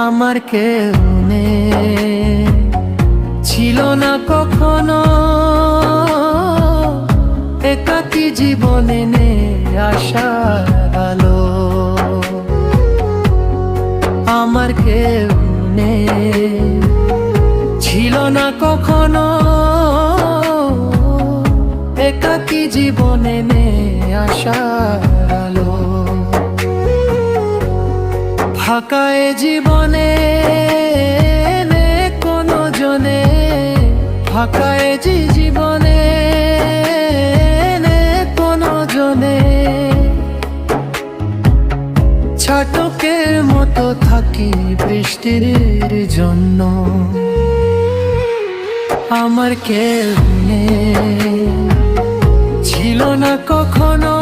আমার কেউ নেই, ছিল না কখনো একাকী জীবনে নে আশার আলো। আমার কেউ নেই, ছিল না কখনো একাকী জীবনে নে আশার আলো। ফাঁকা এ জীবনে নে কোনো জনে, ফাঁকা এ জীবনে নে কোনো জনে, ছাটকের মতো থাকি বৃষ্টির জন্য। আমার কেউ নেই, ছিল না কখনো